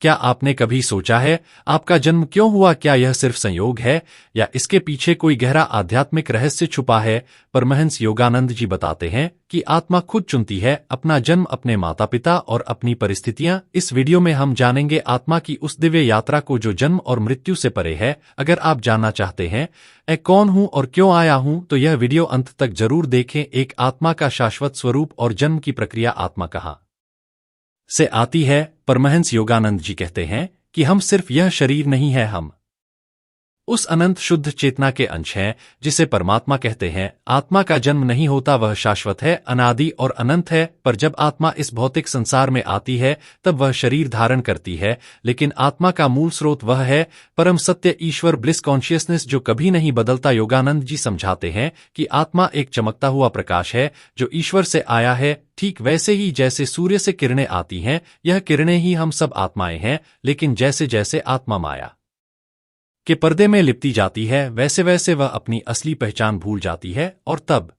क्या आपने कभी सोचा है आपका जन्म क्यों हुआ? क्या यह सिर्फ संयोग है या इसके पीछे कोई गहरा आध्यात्मिक रहस्य छुपा है? परमहंस योगानंद जी बताते हैं कि आत्मा खुद चुनती है अपना जन्म, अपने माता पिता और अपनी परिस्थितियां। इस वीडियो में हम जानेंगे आत्मा की उस दिव्य यात्रा को जो जन्म और मृत्यु से परे है। अगर आप जानना चाहते हैं मैं कौन हूं और क्यों आया हूं, तो यह वीडियो अंत तक जरूर देखें। एक आत्मा का शाश्वत स्वरूप और जन्म की प्रक्रिया। आत्मा कहां से आती है? परमहंस योगानंद जी कहते हैं कि हम सिर्फ यह शरीर नहीं है, हम उस अनंत शुद्ध चेतना के अंश हैं जिसे परमात्मा कहते हैं। आत्मा का जन्म नहीं होता, वह शाश्वत है, अनादि और अनंत है। पर जब आत्मा इस भौतिक संसार में आती है तब वह शरीर धारण करती है, लेकिन आत्मा का मूल स्रोत वह है परम सत्य, ईश्वर, ब्लिस कॉन्शियसनेस, जो कभी नहीं बदलता। योगानंद जी समझाते हैं कि आत्मा एक चमकता हुआ प्रकाश है जो ईश्वर से आया है, ठीक वैसे ही जैसे सूर्य से किरणें आती हैं। यह किरणें ही हम सब आत्माएं हैं, लेकिन जैसे जैसे आत्मा माया के पर्दे में लिपटी जाती है वैसे वैसे वह अपनी असली पहचान भूल जाती है और तब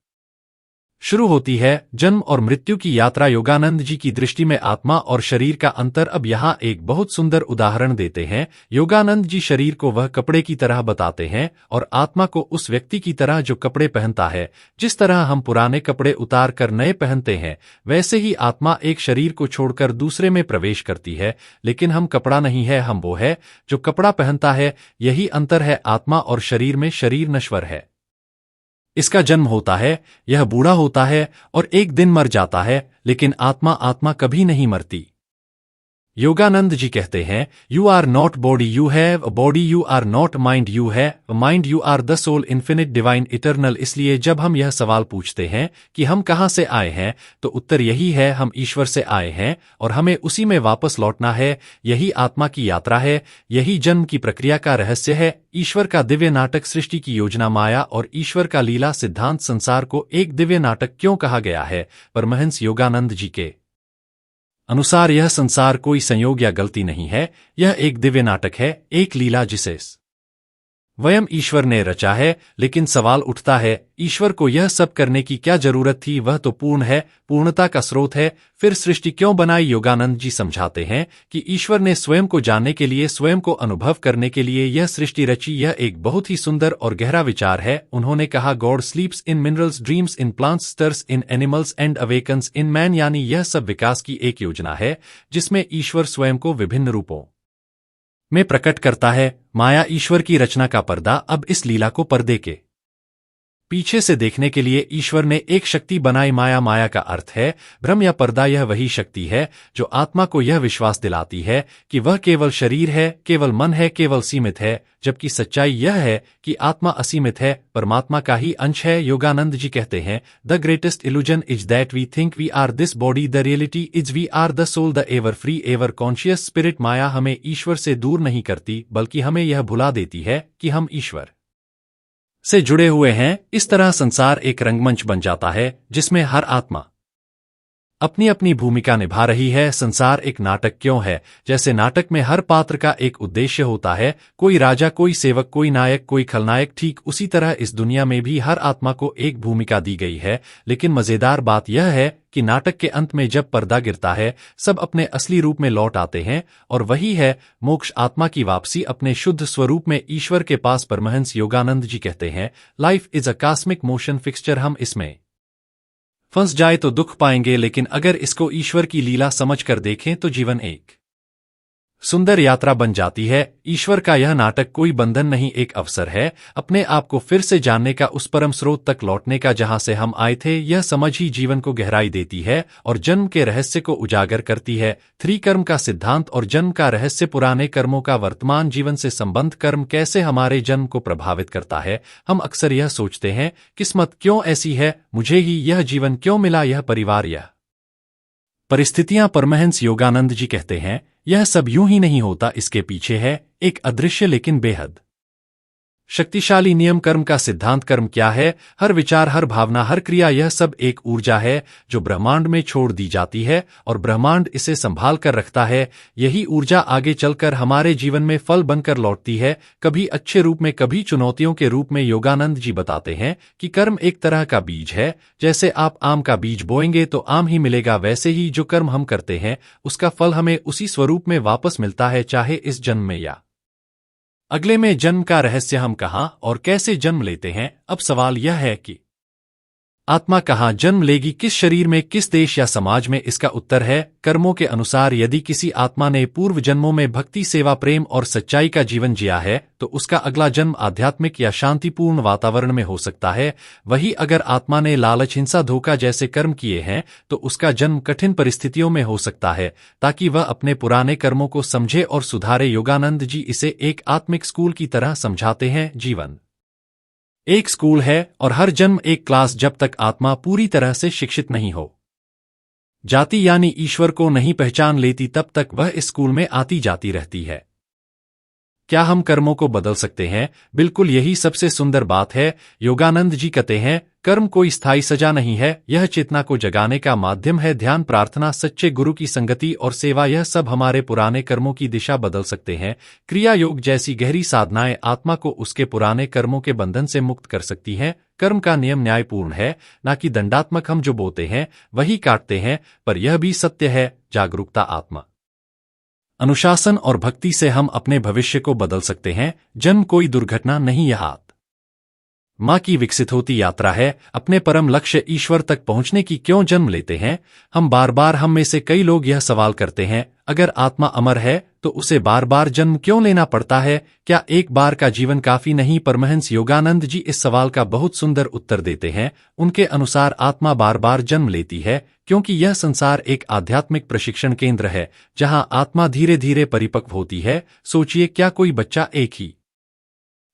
शुरू होती है जन्म और मृत्यु की यात्रा। योगानंद जी की दृष्टि में आत्मा और शरीर का अंतर अब यहाँ एक बहुत सुंदर उदाहरण देते हैं। योगानंद जी शरीर को वह कपड़े की तरह बताते हैं और आत्मा को उस व्यक्ति की तरह जो कपड़े पहनता है। जिस तरह हम पुराने कपड़े उतार कर नए पहनते हैं, वैसे ही आत्मा एक शरीर को छोड़कर दूसरे में प्रवेश करती है, लेकिन हम कपड़ा नहीं है, हम वो है जो कपड़ा पहनता है। यही अंतर है आत्मा और शरीर में। शरीर नश्वर है, इसका जन्म होता है, यह बूढ़ा होता है और एक दिन मर जाता है, लेकिन आत्मा कभी नहीं मरती। योगानंद जी कहते हैं, you are not body, you have a body, you are not mind, you have a mind, you are the soul, infinite, divine, eternal. इसलिए जब हम यह सवाल पूछते हैं कि हम कहाँ से आए हैं, तो उत्तर यही है, हम ईश्वर से आए हैं और हमें उसी में वापस लौटना है। यही आत्मा की यात्रा है, यही जन्म की प्रक्रिया का रहस्य है। ईश्वर का दिव्य नाटक, सृष्टि की योजना, माया और ईश्वर का लीला सिद्धांत। संसार को एक दिव्य नाटक क्यों कहा गया है? परमहंस योगानंद जी के अनुसार यह संसार कोई संयोग या गलती नहीं है, यह एक दिव्य नाटक है, एक लीला जिसे स्वयं ईश्वर ने रचा है। लेकिन सवाल उठता है, ईश्वर को यह सब करने की क्या जरूरत थी? वह तो पूर्ण है, पूर्णता का स्रोत है, फिर सृष्टि क्यों बनाई? योगानंद जी समझाते हैं कि ईश्वर ने स्वयं को जानने के लिए, स्वयं को अनुभव करने के लिए यह सृष्टि रची। यह एक बहुत ही सुंदर और गहरा विचार है। उन्होंने कहा, God sleeps in minerals, dreams in plants, stirs in animals and awakens in man. यानी यह सब विकास की एक योजना है जिसमें ईश्वर स्वयं को विभिन्न रूपों में प्रकट करता है। माया ईश्वर की रचना का पर्दा। अब इस लीला को पर्दे के पीछे से देखने के लिए ईश्वर ने एक शक्ति बनाई, माया। माया का अर्थ है भ्रम या पर्दा। यह वही शक्ति है जो आत्मा को यह विश्वास दिलाती है कि वह केवल शरीर है, केवल मन है, केवल सीमित है, जबकि सच्चाई यह है कि आत्मा असीमित है, परमात्मा का ही अंश है। योगानंद जी कहते हैं, the greatest illusion is that we think we are this body, the reality is we are the soul, the ever free, ever conscious spirit. माया हमें ईश्वर से दूर नहीं करती, बल्कि हमें यह भुला देती है कि हम ईश्वर से जुड़े हुए हैं। इस तरह संसार एक रंगमंच बन जाता है जिसमें हर आत्मा अपनी अपनी भूमिका निभा रही है। संसार एक नाटक क्यों है? जैसे नाटक में हर पात्र का एक उद्देश्य होता है, कोई राजा, कोई सेवक, कोई नायक, कोई खलनायक, ठीक उसी तरह इस दुनिया में भी हर आत्मा को एक भूमिका दी गई है। लेकिन मजेदार बात यह है कि नाटक के अंत में जब पर्दा गिरता है, सब अपने असली रूप में लौट आते हैं और वही है मोक्ष, आत्मा की वापसी अपने शुद्ध स्वरूप में, ईश्वर के पास। परमहंस योगानंद जी कहते हैं, life is a cosmic motion fixture. हम इसमें फंस जाए तो दुख पाएंगे, लेकिन अगर इसको ईश्वर की लीला समझकर देखें तो जीवन एक सुंदर यात्रा बन जाती है। ईश्वर का यह नाटक कोई बंधन नहीं, एक अवसर है अपने आप को फिर से जानने का, उस परम स्रोत तक लौटने का जहां से हम आए थे। यह समझ ही जीवन को गहराई देती है और जन्म के रहस्य को उजागर करती है। त्रिकर्म का सिद्धांत और जन्म का रहस्य, पुराने कर्मों का वर्तमान जीवन से संबंध, कर्म कैसे हमारे जन्म को प्रभावित करता है। हम अक्सर यह सोचते हैं, किस्मत क्यों ऐसी है, मुझे ही यह जीवन क्यों मिला, यह परिवार, यह परिस्थितियां। परमहंस योगानंद जी कहते हैं, यह सब यूं ही नहीं होता, इसके पीछे है एक अदृश्य लेकिन बेहद शक्तिशाली नियम कर्म का सिद्धांत। कर्म क्या है? हर विचार, हर भावना, हर क्रिया, यह सब एक ऊर्जा है जो ब्रह्मांड में छोड़ दी जाती है और ब्रह्मांड इसे संभाल कर रखता है। यही ऊर्जा आगे चलकर हमारे जीवन में फल बनकर लौटती है, कभी अच्छे रूप में, कभी चुनौतियों के रूप में। योगानंद जी बताते हैं कि कर्म एक तरह का बीज है। जैसे आप आम का बीज बोएंगे तो आम ही मिलेगा, वैसे ही जो कर्म हम करते हैं उसका फल हमें उसी स्वरूप में वापस मिलता है, चाहे इस जन्म में या अगले में। जन्म का रहस्य हम कहाँ और कैसे जन्म लेते हैं? अब सवाल यह है कि आत्मा कहाँ जन्म लेगी, किस शरीर में, किस देश या समाज में? इसका उत्तर है कर्मों के अनुसार। यदि किसी आत्मा ने पूर्व जन्मों में भक्ति, सेवा, प्रेम और सच्चाई का जीवन जिया है तो उसका अगला जन्म आध्यात्मिक या शांतिपूर्ण वातावरण में हो सकता है। वही अगर आत्मा ने लालच, हिंसा, धोखा जैसे कर्म किए हैं तो उसका जन्म कठिन परिस्थितियों में हो सकता है, ताकि वह अपने पुराने कर्मों को समझे और सुधारे। योगानंद जी इसे एक आत्मिक स्कूल की तरह समझाते हैं। जीवन एक स्कूल है और हर जन्म एक क्लास। जब तक आत्मा पूरी तरह से शिक्षित नहीं हो जाती, यानी ईश्वर को नहीं पहचान लेती, तब तक वह इस स्कूल में आती जाती रहती है। क्या हम कर्मों को बदल सकते हैं? बिल्कुल, यही सबसे सुंदर बात है। योगानंद जी कहते हैं कर्म कोई स्थायी सजा नहीं है, यह चेतना को जगाने का माध्यम है। ध्यान, प्रार्थना, सच्चे गुरु की संगति और सेवा, यह सब हमारे पुराने कर्मों की दिशा बदल सकते हैं। क्रिया योग जैसी गहरी साधनाएं आत्मा को उसके पुराने कर्मों के बंधन से मुक्त कर सकती हैं। कर्म का नियम न्यायपूर्ण है, न कि दंडात्मक। हम जो बोते हैं वही काटते हैं। पर यह भी सत्य है, जागरूकता, आत्मा अनुशासन और भक्ति से हम अपने भविष्य को बदल सकते हैं। जन्म कोई दुर्घटना नहीं, यह माँ की विकसित होती यात्रा है। अपने परम लक्ष्य ईश्वर तक पहुंचने की क्यों जन्म लेते हैं हम बार बार? हम में से कई लोग यह सवाल करते हैं, अगर आत्मा अमर है तो उसे बार बार जन्म क्यों लेना पड़ता है? क्या एक बार का जीवन काफी नहीं? परमहंस योगानंद जी इस सवाल का बहुत सुंदर उत्तर देते हैं। उनके अनुसार आत्मा बार बार जन्म लेती है क्योंकि यह संसार एक आध्यात्मिक प्रशिक्षण केंद्र है जहां आत्मा धीरे धीरे परिपक्व होती है। सोचिए, क्या कोई बच्चा एक ही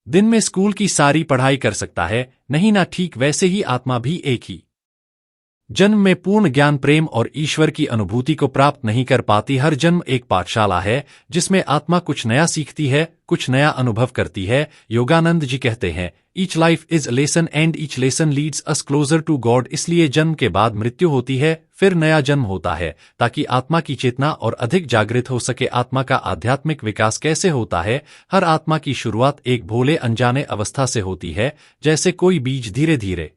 दिन में स्कूल की सारी पढ़ाई कर सकता है? नहीं ना। ठीक वैसे ही आत्मा भी एक ही जन्म में पूर्ण ज्ञान, प्रेम और ईश्वर की अनुभूति को प्राप्त नहीं कर पाती। हर जन्म एक पाठशाला है जिसमें आत्मा कुछ नया सीखती है, कुछ नया अनुभव करती है। योगानंद जी कहते हैं each life is a lesson and each lesson leads us closer to God. इसलिए जन्म के बाद मृत्यु होती है, फिर नया जन्म होता है, ताकि आत्मा की चेतना और अधिक जागृत हो सके। आत्मा का आध्यात्मिक विकास कैसे होता है? हर आत्मा की शुरुआत एक भोले अनजाने अवस्था से होती है। जैसे कोई बीज धीरे धीरे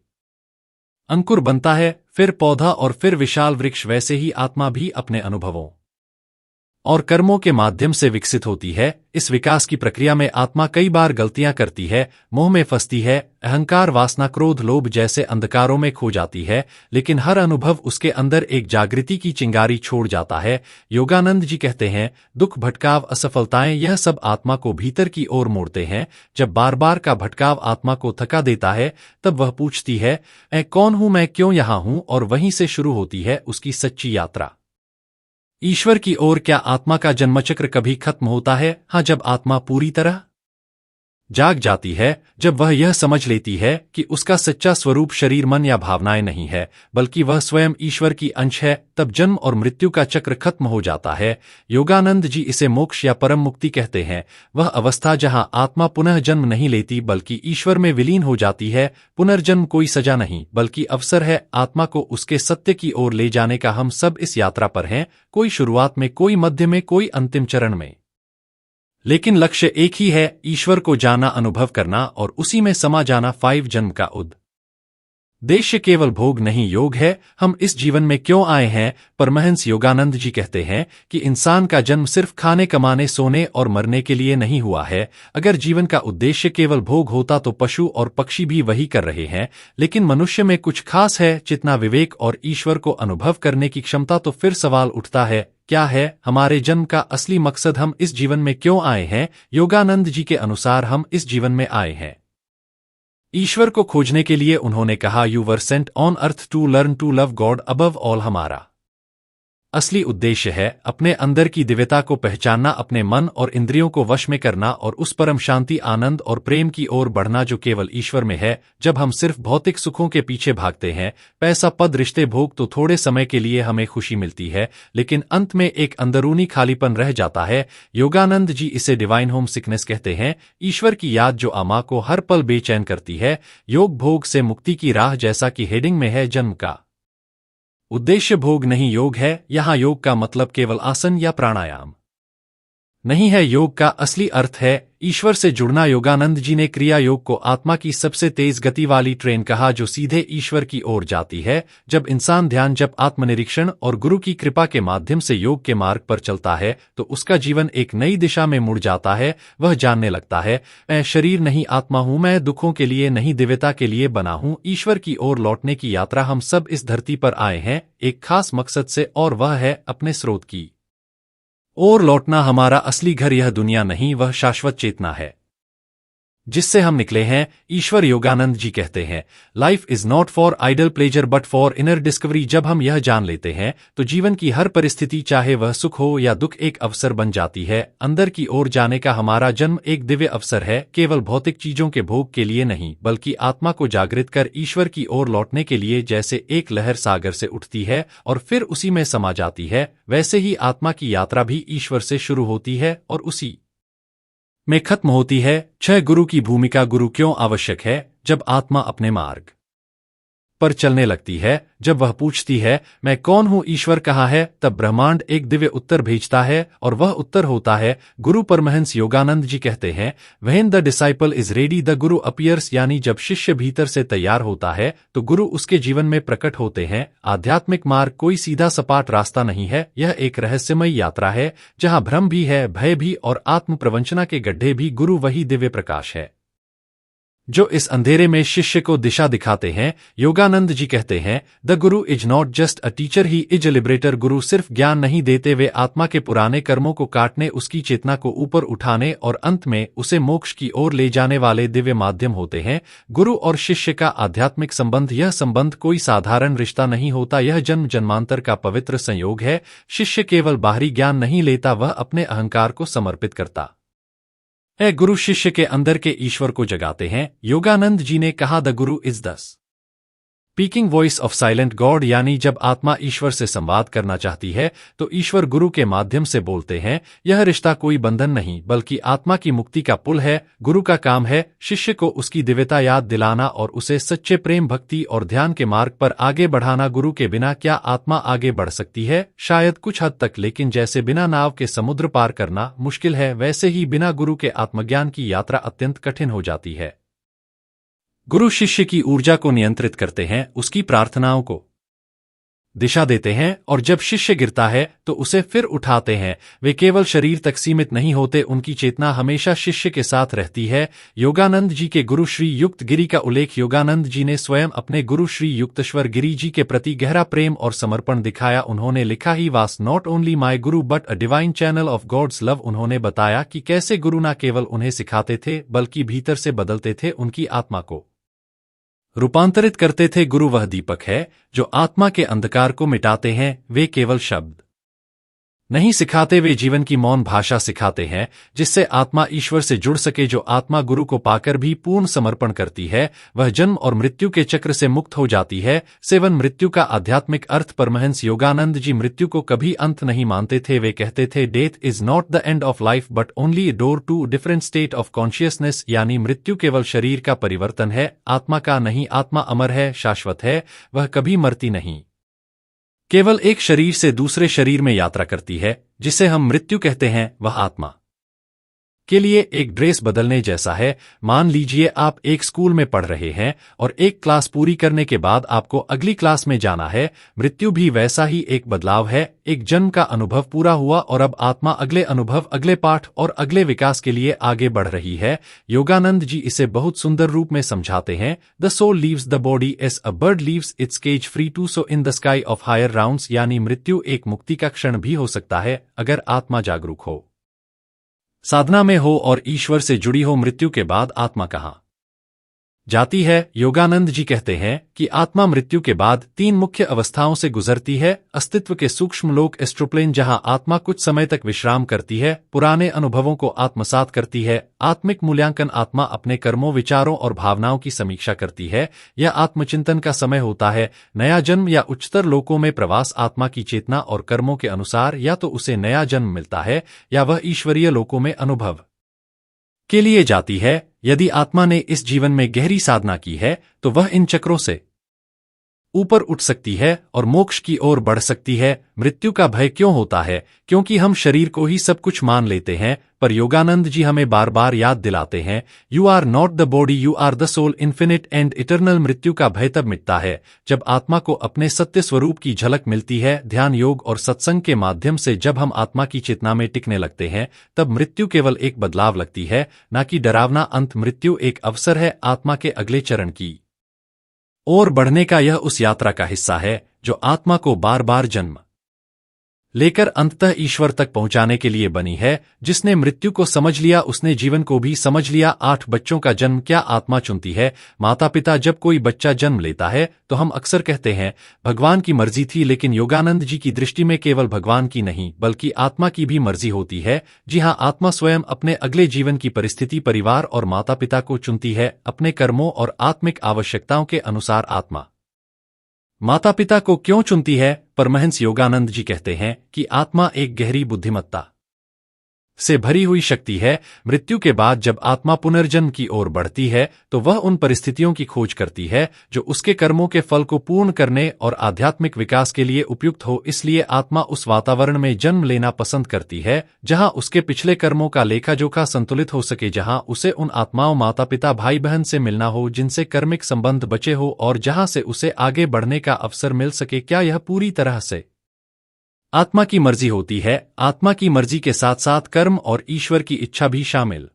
अंकुर बनता है, फिर पौधा और फिर विशाल वृक्ष, वैसे ही आत्मा भी अपने अनुभवों और कर्मों के माध्यम से विकसित होती है। इस विकास की प्रक्रिया में आत्मा कई बार गलतियां करती है, मोह में फंसती है, अहंकार, वासना, क्रोध, लोभ जैसे अंधकारों में खो जाती है, लेकिन हर अनुभव उसके अंदर एक जागृति की चिंगारी छोड़ जाता है। योगानंद जी कहते हैं दुख, भटकाव, असफलताएं, यह सब आत्मा को भीतर की ओर मोड़ते हैं। जब बार बार का भटकाव आत्मा को थका देता है तब वह पूछती है, ऐ कौन हूं मैं, क्यों यहां हूं? और वहीं से शुरू होती है उसकी सच्ची यात्रा ईश्वर की ओर। क्या आत्मा का जन्मचक्र कभी खत्म होता है? हाँ, जब आत्मा पूरी तरह जाग जाती है, जब वह यह समझ लेती है कि उसका सच्चा स्वरूप शरीर, मन या भावनाएं नहीं है, बल्कि वह स्वयं ईश्वर की अंश है, तब जन्म और मृत्यु का चक्र खत्म हो जाता है। योगानंद जी इसे मोक्ष या परम मुक्ति कहते हैं। वह अवस्था जहां आत्मा पुनः जन्म नहीं लेती बल्कि ईश्वर में विलीन हो जाती है। पुनर्जन्म कोई सजा नहीं बल्कि अवसर है आत्मा को उसके सत्य की ओर ले जाने का। हम सब इस यात्रा पर हैं, कोई शुरुआत में, कोई मध्य में, कोई अंतिम चरण में, लेकिन लक्ष्य एक ही है, ईश्वर को जाना, अनुभव करना और उसी में समा जाना। 5 जन्म का उद्देश्य केवल भोग नहीं, योग है। हम इस जीवन में क्यों आए हैं? परमहंस योगानंद जी कहते हैं कि इंसान का जन्म सिर्फ खाने, कमाने, सोने और मरने के लिए नहीं हुआ है। अगर जीवन का उद्देश्य केवल भोग होता तो पशु और पक्षी भी वही कर रहे हैं, लेकिन मनुष्य में कुछ खास है, चेतना, विवेक और ईश्वर को अनुभव करने की क्षमता। तो फिर सवाल उठता है, क्या है हमारे जन्म का असली मकसद? हम इस जीवन में क्यों आए हैं? योगानंद जी के अनुसार हम इस जीवन में आए हैं ईश्वर को खोजने के लिए। उन्होंने कहा, you were sent on earth to learn to love God above all. हमारा असली उद्देश्य है अपने अंदर की दिव्यता को पहचानना, अपने मन और इंद्रियों को वश में करना और उस परम शांति, आनंद और प्रेम की ओर बढ़ना जो केवल ईश्वर में है। जब हम सिर्फ भौतिक सुखों के पीछे भागते हैं, पैसा, पद, रिश्ते, भोग, तो थोड़े समय के लिए हमें खुशी मिलती है, लेकिन अंत में एक अंदरूनी खालीपन रह जाता है। योगानंद जी इसे डिवाइन होम सिकनेस कहते हैं, ईश्वर की याद जो आत्मा को हर पल बेचैन करती है। योग भोग से मुक्ति की राह, जैसा कि हेडिंग में है। जन्म का उद्देश्य भोग नहीं, योग है। यहाँ योग का मतलब केवल आसन या प्राणायाम नहीं है, योग का असली अर्थ है ईश्वर से जुड़ना। योगानंद जी ने क्रिया योग को आत्मा की सबसे तेज गति वाली ट्रेन कहा, जो सीधे ईश्वर की ओर जाती है। जब इंसान ध्यान, जब आत्मनिरीक्षण और गुरु की कृपा के माध्यम से योग के मार्ग पर चलता है, तो उसका जीवन एक नई दिशा में मुड़ जाता है। वह जानने लगता है, मैं शरीर नहीं आत्मा हूं, मैं दुखों के लिए नहीं दिव्यता के लिए बना हूं। ईश्वर की ओर लौटने की यात्रा हम सब इस धरती पर आए हैं एक खास मकसद से, और वह है अपने स्रोत की और लौटना। हमारा असली घर यह दुनिया नहीं, वह शाश्वत चेतना है जिससे हम निकले हैं। ईश्वर योगानंद जी कहते हैं, life is not for idle pleasure but for inner discovery. जब हम यह जान लेते हैं तो जीवन की हर परिस्थिति, चाहे वह सुख हो या दुख, एक अवसर बन जाती है अंदर की ओर जाने का। हमारा जन्म एक दिव्य अवसर है, केवल भौतिक चीजों के भोग के लिए नहीं, बल्कि आत्मा को जागृत कर ईश्वर की ओर लौटने के लिए। जैसे एक लहर सागर से उठती है और फिर उसी में समा जाती है, वैसे ही आत्मा की यात्रा भी ईश्वर से शुरू होती है और उसी में खत्म होती है। 6 गुरु की भूमिका। गुरु क्यों आवश्यक है? जब आत्मा अपने मार्ग पर चलने लगती है, जब वह पूछती है मैं कौन हूं, ईश्वर कहाँ है, तब ब्रह्मांड एक दिव्य उत्तर भेजता है, और वह उत्तर होता है गुरु। परमहंस योगानंद जी कहते हैं, when the disciple is ready the Guru appears, यानी जब शिष्य भीतर से तैयार होता है तो गुरु उसके जीवन में प्रकट होते हैं। आध्यात्मिक मार्ग कोई सीधा सपाट रास्ता नहीं है, यह एक रहस्यमय यात्रा है जहां भ्रम भी है, भय भी और आत्म प्रवंचना के गड्ढे भी। गुरु वही दिव्य प्रकाश है जो इस अंधेरे में शिष्य को दिशा दिखाते हैं। योगानंद जी कहते हैं, the Guru is not just a teacher, he is a liberator. गुरु सिर्फ ज्ञान नहीं देते, वे आत्मा के पुराने कर्मों को काटने, उसकी चेतना को ऊपर उठाने और अंत में उसे मोक्ष की ओर ले जाने वाले दिव्य माध्यम होते हैं। गुरु और शिष्य का आध्यात्मिक संबंध, यह संबंध कोई साधारण रिश्ता नहीं होता, यह जन्म जन्मांतर का पवित्र संयोग है। शिष्य केवल बाहरी ज्ञान नहीं लेता, वह अपने अहंकार को समर्पित करता है। गुरु शिष्य के अंदर के ईश्वर को जगाते हैं। योगानंद जी ने कहा, the Guru is the speaking voice of silent God, यानी जब आत्मा ईश्वर से संवाद करना चाहती है तो ईश्वर गुरु के माध्यम से बोलते हैं। यह रिश्ता कोई बंधन नहीं, बल्कि आत्मा की मुक्ति का पुल है। गुरु का काम है शिष्य को उसकी दिव्यता याद दिलाना और उसे सच्चे प्रेम, भक्ति और ध्यान के मार्ग पर आगे बढ़ाना। गुरु के बिना क्या आत्मा आगे बढ़ सकती है? शायद कुछ हद तक, लेकिन जैसे बिना नाव के समुद्र पार करना मुश्किल है, वैसे ही बिना गुरु के आत्मज्ञान की यात्रा अत्यंत कठिन हो जाती है। गुरु शिष्य की ऊर्जा को नियंत्रित करते हैं, उसकी प्रार्थनाओं को दिशा देते हैं, और जब शिष्य गिरता है तो उसे फिर उठाते हैं। वे केवल शरीर तक सीमित नहीं होते, उनकी चेतना हमेशा शिष्य के साथ रहती है। योगानंद जी के गुरु श्री युक्त गिरी का उल्लेख। योगानंद जी ने स्वयं अपने गुरु श्री युक्तेश्वर गिरी जी के प्रति गहरा प्रेम और समर्पण दिखाया। उन्होंने लिखा, ही वास not only my guru but a divine channel of God's love. उन्होंने बताया कि कैसे गुरु न केवल उन्हें सिखाते थे, बल्कि भीतर से बदलते थे, उनकी आत्मा को रूपांतरित करते थे। गुरु वह दीपक है जो आत्मा के अंधकार को मिटाते हैं। वे केवल शब्द नहीं सिखाते, वे जीवन की मौन भाषा सिखाते हैं, जिससे आत्मा ईश्वर से जुड़ सके। जो आत्मा गुरु को पाकर भी पूर्ण समर्पण करती है, वह जन्म और मृत्यु के चक्र से मुक्त हो जाती है। 7 मृत्यु का आध्यात्मिक अर्थ। परमहंस योगानंद जी मृत्यु को कभी अंत नहीं मानते थे। वे कहते थे, death is not the end of life but only a door to different state of consciousness, यानी मृत्यु केवल शरीर का परिवर्तन है, आत्मा का नहीं। आत्मा अमर है, शाश्वत है, वह कभी मरती नहीं, केवल एक शरीर से दूसरे शरीर में यात्रा करती है। जिसे हम मृत्यु कहते हैं, वह आत्मा के लिए एक ड्रेस बदलने जैसा है। मान लीजिए आप एक स्कूल में पढ़ रहे हैं और एक क्लास पूरी करने के बाद आपको अगली क्लास में जाना है। मृत्यु भी वैसा ही एक बदलाव है। एक जन्म का अनुभव पूरा हुआ और अब आत्मा अगले अनुभव, अगले पाठ और अगले विकास के लिए आगे बढ़ रही है। योगानंद जी इसे बहुत सुंदर रूप में समझाते हैं, the soul leaves the body as a bird leaves its cage free to soar in the sky of higher rounds, यानी मृत्यु एक मुक्ति का क्षण भी हो सकता है अगर आत्मा जागरूक हो, साधना में हो और ईश्वर से जुड़ी हो। मृत्यु के बाद आत्मा कहाँ जाती है। योगानंद जी कहते हैं कि आत्मा मृत्यु के बाद 3 मुख्य अवस्थाओं से गुजरती है। अस्तित्व के सूक्ष्म लोक एस्ट्रोप्लेन, जहां आत्मा कुछ समय तक विश्राम करती है, पुराने अनुभवों को आत्मसात करती है। आत्मिक मूल्यांकन, आत्मा अपने कर्मों, विचारों और भावनाओं की समीक्षा करती है। यह आत्मचिंतन का समय होता है। नया जन्म या उच्चतर लोकों में प्रवास, आत्मा की चेतना और कर्मों के अनुसार या तो उसे नया जन्म मिलता है या वह ईश्वरीय लोकों में अनुभव के लिए जाती है। यदि आत्मा ने इस जीवन में गहरी साधना की है तो वह इन चक्रों से ऊपर उठ सकती है और मोक्ष की ओर बढ़ सकती है। मृत्यु का भय क्यों होता है? क्योंकि हम शरीर को ही सब कुछ मान लेते हैं। पर योगानंद जी हमें बार बार याद दिलाते हैं, you are not the body, you are the soul, infinite and eternal. मृत्यु का भय तब मिटता है जब आत्मा को अपने सत्य स्वरूप की झलक मिलती है। ध्यान, योग और सत्संग के माध्यम से जब हम आत्मा की चेतना में टिकने लगते हैं, तब मृत्यु केवल एक बदलाव लगती है, न कि डरावना अंत। मृत्यु एक अवसर है आत्मा के अगले चरण की और बढ़ने का। यह उस यात्रा का हिस्सा है जो आत्मा को बार बार जन्म लेकर अंततः ईश्वर तक पहुंचाने के लिए बनी है। जिसने मृत्यु को समझ लिया उसने जीवन को भी समझ लिया। 8 बच्चों का जन्म क्या आत्मा चुनती है? माता पिता, जब कोई बच्चा जन्म लेता है तो हम अक्सर कहते हैं भगवान की मर्जी थी, लेकिन योगानंद जी की दृष्टि में केवल भगवान की नहीं बल्कि आत्मा की भी मर्जी होती है। जी हाँ, आत्मा स्वयं अपने अगले जीवन की परिस्थिति, परिवार और माता पिता को चुनती है। अपने कर्मों और आत्मिक आवश्यकताओं के अनुसार आत्मा माता पिता को क्यों चुनती है? परमहंस योगानंद जी कहते हैं कि आत्मा एक गहरी बुद्धिमत्ता से भरी हुई शक्ति है। मृत्यु के बाद जब आत्मा पुनर्जन्म की ओर बढ़ती है तो वह उन परिस्थितियों की खोज करती है जो उसके कर्मों के फल को पूर्ण करने और आध्यात्मिक विकास के लिए उपयुक्त हो। इसलिए आत्मा उस वातावरण में जन्म लेना पसंद करती है जहां उसके पिछले कर्मों का लेखा जोखा संतुलित हो सके, जहां उसे उन आत्माओं, माता पिता, भाई बहन से मिलना हो जिनसे कर्मिक संबंध बचे हो और जहां से उसे आगे बढ़ने का अवसर मिल सके। क्या यह पूरी तरह से आत्मा की मर्जी होती है? आत्मा की मर्जी के साथ साथ कर्म और ईश्वर की इच्छा भी शामिल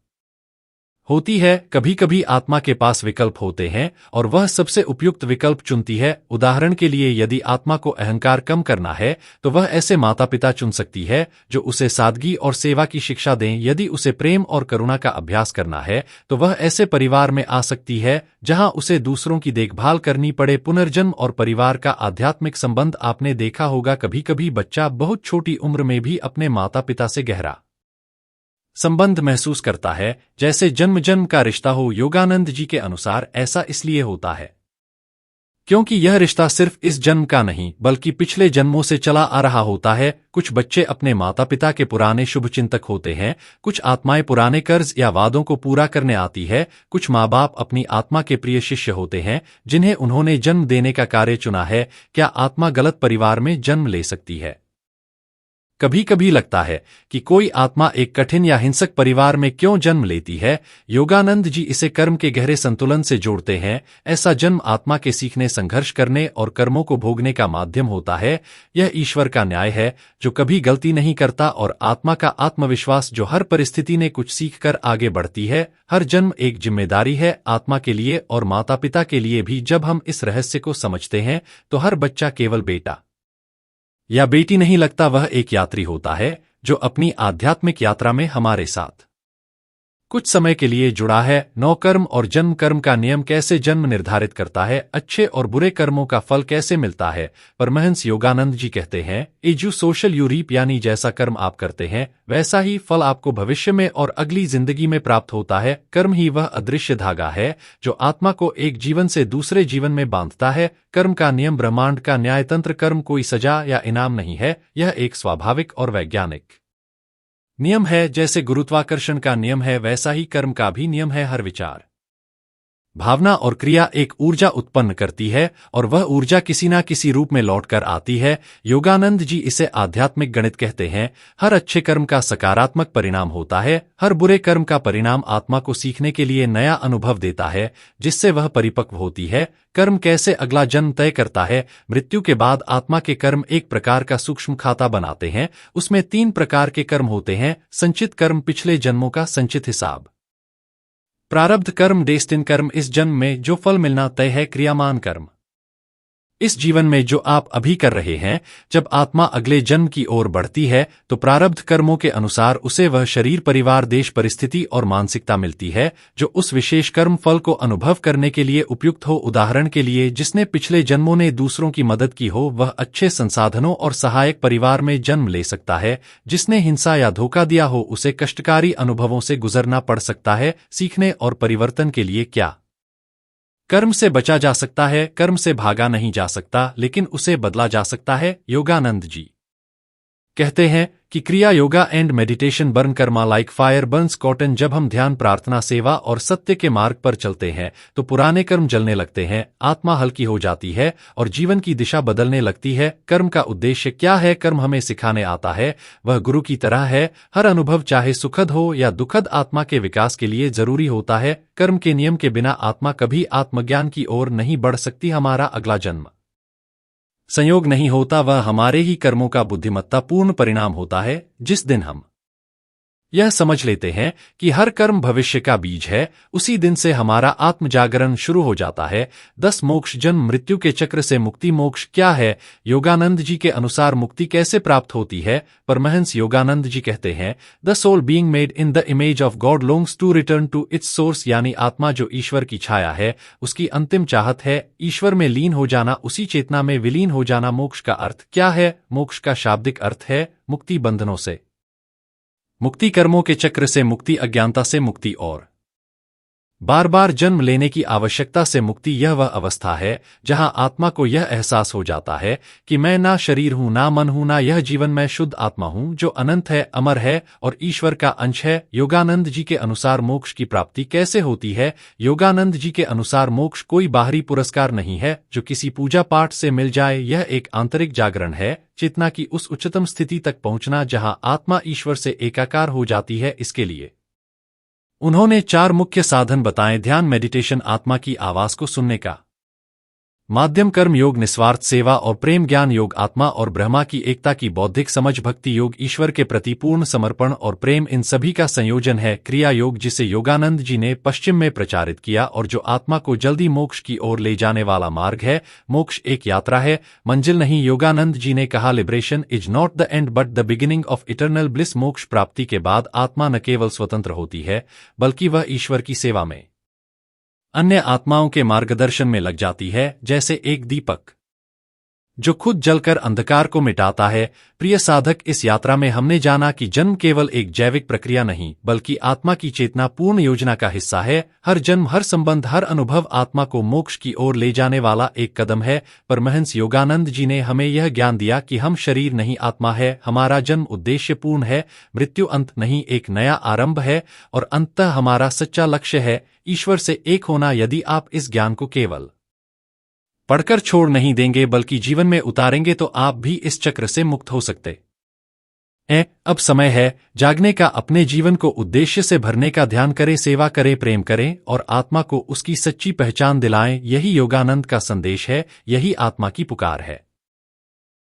होती है। कभी कभी आत्मा के पास विकल्प होते हैं और वह सबसे उपयुक्त विकल्प चुनती है। उदाहरण के लिए, यदि आत्मा को अहंकार कम करना है तो वह ऐसे माता पिता चुन सकती है जो उसे सादगी और सेवा की शिक्षा दें। यदि उसे प्रेम और करुणा का अभ्यास करना है तो वह ऐसे परिवार में आ सकती है जहां उसे दूसरों की देखभाल करनी पड़े। पुनर्जन्म और परिवार का आध्यात्मिक संबंध, आपने देखा होगा कभी कभी बच्चा बहुत छोटी उम्र में भी अपने माता पिता से गहरा संबंध महसूस करता है, जैसे जन्म जन्म का रिश्ता हो। योगानंद जी के अनुसार ऐसा इसलिए होता है क्योंकि यह रिश्ता सिर्फ इस जन्म का नहीं बल्कि पिछले जन्मों से चला आ रहा होता है। कुछ बच्चे अपने माता पिता के पुराने शुभचिंतक होते हैं, कुछ आत्माएं पुराने कर्ज या वादों को पूरा करने आती है, कुछ माँ बाप अपनी आत्मा के प्रिय शिष्य होते हैं जिन्हें उन्होंने जन्म देने का कार्य चुना है। क्या आत्मा गलत परिवार में जन्म ले सकती है? कभी कभी लगता है कि कोई आत्मा एक कठिन या हिंसक परिवार में क्यों जन्म लेती है। योगानंद जी इसे कर्म के गहरे संतुलन से जोड़ते हैं। ऐसा जन्म आत्मा के सीखने, संघर्ष करने और कर्मों को भोगने का माध्यम होता है। यह ईश्वर का न्याय है जो कभी गलती नहीं करता और आत्मा का आत्मविश्वास जो हर परिस्थिति ने कुछ सीखकर आगे बढ़ती है। हर जन्म एक जिम्मेदारी है आत्मा के लिए और माता पिता के लिए भी। जब हम इस रहस्य को समझते हैं तो हर बच्चा केवल बेटा या बेटी नहीं लगता, वह एक यात्री होता है जो अपनी आध्यात्मिक यात्रा में हमारे साथ कुछ समय के लिए जुड़ा है। 9 कर्म और जन्म। कर्म का नियम कैसे जन्म निर्धारित करता है? अच्छे और बुरे कर्मों का फल कैसे मिलता है? परमहंस योगानंद जी कहते हैं, एजू सोशल यू रीप, यानी जैसा कर्म आप करते हैं वैसा ही फल आपको भविष्य में और अगली जिंदगी में प्राप्त होता है। कर्म ही वह अदृश्य धागा है जो आत्मा को एक जीवन से दूसरे जीवन में बांधता है। कर्म का नियम, ब्रह्मांड का न्यायतंत्र। कर्म कोई सजा या इनाम नहीं है, यह एक स्वाभाविक और वैज्ञानिक नियम है। जैसे गुरुत्वाकर्षण का नियम है वैसा ही कर्म का भी नियम है। हर विचार, भावना और क्रिया एक ऊर्जा उत्पन्न करती है और वह ऊर्जा किसी न किसी रूप में लौटकर आती है। योगानंद जी इसे आध्यात्मिक गणित कहते हैं। हर अच्छे कर्म का सकारात्मक परिणाम होता है, हर बुरे कर्म का परिणाम आत्मा को सीखने के लिए नया अनुभव देता है जिससे वह परिपक्व होती है। कर्म कैसे अगला जन्म तय करता है? मृत्यु के बाद आत्मा के कर्म एक प्रकार का सूक्ष्म खाता बनाते हैं। उसमें 3 प्रकार के कर्म होते हैं। संचित कर्म, पिछले जन्मों का संचित हिसाब। प्रारब्ध कर्म, डेस्टिन कर्म, इस जन्म में जो फल मिलना तय है। क्रियामान कर्म, इस जीवन में जो आप अभी कर रहे हैं, जब आत्मा अगले जन्म की ओर बढ़ती है तो प्रारब्ध कर्मों के अनुसार उसे वह शरीर, परिवार, देश, परिस्थिति और मानसिकता मिलती है जो उस विशेष कर्म फल को अनुभव करने के लिए उपयुक्त हो। उदाहरण के लिए, जिसने पिछले जन्मों में दूसरों की मदद की हो वह अच्छे संसाधनों और सहायक परिवार में जन्म ले सकता है। जिसने हिंसा या धोखा दिया हो उसे कष्टकारी अनुभवों से गुजरना पड़ सकता है। सीखने और परिवर्तन के लिए क्या कर्म से बचा जा सकता है? कर्म से भागा नहीं जा सकता, लेकिन उसे बदला जा सकता है। योगानंद जी कहते हैं कि क्रिया, yoga and meditation burn Karma like fire Burns cotton. जब हम ध्यान, प्रार्थना, सेवा और सत्य के मार्ग पर चलते हैं तो पुराने कर्म जलने लगते हैं, आत्मा हल्की हो जाती है और जीवन की दिशा बदलने लगती है। कर्म का उद्देश्य क्या है? कर्म हमें सिखाने आता है, वह गुरु की तरह है। हर अनुभव, चाहे सुखद हो या दुखद, आत्मा के विकास के लिए जरूरी होता है। कर्म के नियम के बिना आत्मा कभी आत्मज्ञान की ओर नहीं बढ़ सकती। हमारा अगला जन्म संयोग नहीं होता, वह हमारे ही कर्मों का बुद्धिमत्तापूर्ण परिणाम होता है। जिस दिन हम यह समझ लेते हैं कि हर कर्म भविष्य का बीज है, उसी दिन से हमारा आत्मजागरण शुरू हो जाता है। 10 मोक्ष, जन्म मृत्यु के चक्र से मुक्ति। मोक्ष क्या है? योगानंद जी के अनुसार मुक्ति कैसे प्राप्त होती है? परमहंस योगानंद जी कहते हैं, the soul being made in the image of God longs to return to its source. यानी आत्मा जो ईश्वर की छाया है उसकी अंतिम चाहत है ईश्वर में लीन हो जाना, उसी चेतना में विलीन हो जाना। मोक्ष का अर्थ क्या है? मोक्ष का शाब्दिक अर्थ है मुक्ति, बंधनों से मुक्ति, कर्मों के चक्र से मुक्ति, अज्ञानता से मुक्ति और बार बार जन्म लेने की आवश्यकता से मुक्ति। यह वह अवस्था है जहां आत्मा को यह एहसास हो जाता है कि मैं ना शरीर हूं, ना मन हूं, ना यह जीवन, मैं शुद्ध आत्मा हूं जो अनंत है, अमर है और ईश्वर का अंश है। योगानंद जी के अनुसार मोक्ष की प्राप्ति कैसे होती है? योगानंद जी के अनुसार मोक्ष कोई बाहरी पुरस्कार नहीं है जो किसी पूजा पाठ से मिल जाए। यह एक आंतरिक जागरण है, चेतना की उस उच्चतम स्थिति तक पहुंचना जहां आत्मा ईश्वर से एकाकार हो जाती है। इसके लिए उन्होंने 4 मुख्य साधन बताए। ध्यान, मेडिटेशन, आत्मा की आवाज को सुनने का माध्यम, कर्म योग, निस्वार्थ सेवा और प्रेम, ज्ञान योग, आत्मा और ब्रह्मा की एकता की बौद्धिक समझ, भक्ति योग, ईश्वर के प्रति पूर्ण समर्पण और प्रेम, इन सभी का संयोजन है क्रिया योग, जिसे योगानंद जी ने पश्चिम में प्रचारित किया और जो आत्मा को जल्दी मोक्ष की ओर ले जाने वाला मार्ग है। मोक्ष एक यात्रा है, मंजिल नहीं। योगानंद जी ने कहा, liberation is not the and but the beginning of eternal bliss. मोक्ष प्राप्ति के बाद आत्मा न केवल स्वतंत्र होती है बल्कि वह ईश्वर की सेवा में अन्य आत्माओं के मार्गदर्शन में लग जाती है, जैसे एक दीपक जो खुद जलकर अंधकार को मिटाता है। प्रिय साधक, इस यात्रा में हमने जाना कि जन्म केवल एक जैविक प्रक्रिया नहीं बल्कि आत्मा की चेतना पूर्ण योजना का हिस्सा है। हर जन्म, हर संबंध, हर अनुभव आत्मा को मोक्ष की ओर ले जाने वाला एक कदम है। परमहंस योगानंद जी ने हमें यह ज्ञान दिया कि हम शरीर नहीं, आत्मा है। हमारा जन्म उद्देश्यपूर्ण है, मृत्यु अंत नहीं, एक नया आरंभ है और अंततः हमारा सच्चा लक्ष्य है ईश्वर से एक होना। यदि आप इस ज्ञान को केवल पढ़कर छोड़ नहीं देंगे बल्कि जीवन में उतारेंगे तो आप भी इस चक्र से मुक्त हो सकते हैं। अब समय है जागने का, अपने जीवन को उद्देश्य से भरने का। ध्यान करें, सेवा करें, प्रेम करें और आत्मा को उसकी सच्ची पहचान दिलाएं। यही योगानंद का संदेश है, यही आत्मा की पुकार है।